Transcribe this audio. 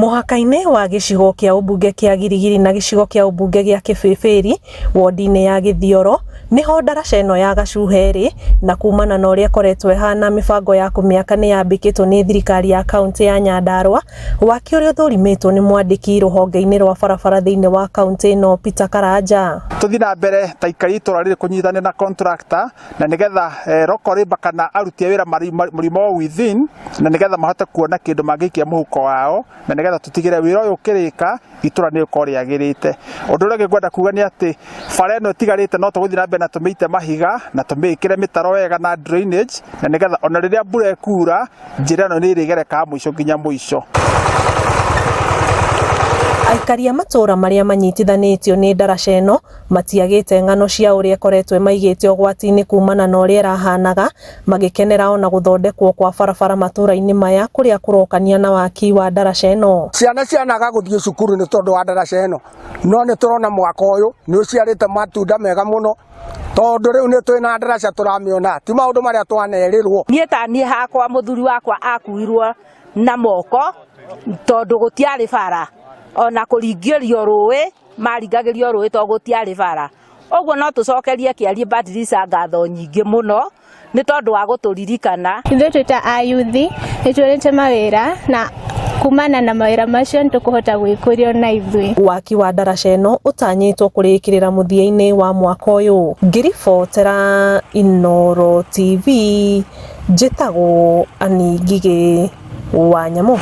Mũhaka-inĩ wa gĩcigo kĩa ũmbunge kĩa Girigiri na gĩcigo kĩa ũmbunge gĩa Kĩbĩbĩri wodi-inĩ ya Gĩthioro niho ndaraca ĩno ya Gacuha ĩrĩ, na kumana na ũrĩa koretwo ĩhana mĩbango ya kũmĩaka nĩ yambĩkĩtwo nĩ thirikari ya kaunti ya Nyandarua. Waki ũrĩa ũthũrimĩtwo nĩ mwandĩki rũhonge-inĩ rwa barabara thĩinĩ wa kaunti ĩno Peter Karanja. Tuthi na mbere ta ikari itũra rĩrĩ kũnyitana na contractor na nigetha local labor kana aruti a wĩra mũrimo within na nigetha mahote kuona kĩndũ mangĩikia mũhuko wao na nigetha tutigire wĩra ũyũ ũkĩrĩka itũra nĩ ũkorwo rĩagĩrĩte. Ũndũ ũrĩa ngwenda kuga nĩ atĩ bara ĩno ĩtigarĩte no tũgũthiĩ na mbere na tũmĩite mahiga na tũmĩkĩre mĩtaro wega na drainage na nigetha ona rĩrĩa mbura ĩkura njĩra ĩno nĩ ĩrĩgerekaga mũico nginya mũico. Aikari a matũra marĩa manyitithanĩtio nĩ ndaraca ĩno matiagĩte ng'ano cia ũrĩa koretwo maigĩte ũgwati-inĩ kumana na ũrĩa ĩrahanaga, magĩkenera ona gũthondekwo kwa barabara matũra-inĩ maya kũrĩa kũrokania na waki wa ndaraca ĩno. Ciana cianaga gũthiĩ cukuru nĩ tondũ wa ndaraca ĩno, no nĩ tũrona mwaka ũyũ nĩ ũciarĩte matunda mega mũno tondũ rĩu nĩ twĩna ndaraca tũramĩona, ti maũndũ marĩa twanerirwo. Niĩ hakwa mũthuri wakwa akuirwo na moko tondũ gũtiarĩ bara, ona kũringĩrio rũĩ maringagĩrio rũĩ tondũ gũtiarĩ bara. Ũguo no tũcokerie Kĩarie Badilisha ngatho nyingĩ mũno nĩ tondũ wa gũtũririkana. Ithuĩ twĩ ta ayuthi nĩ tuonete mawĩra na kumana na mawĩra macio nĩ tũkũhota gwĩkũria na ithuĩ. Waki wa ndaraca ĩno ũtanyĩtwo kũrĩkĩrĩra mũthia-inĩ wa mwaka ũyũ. Ngĩribotera Inooro TV, njĩtagwo Anĩ Ngigĩ wa Nyamũ.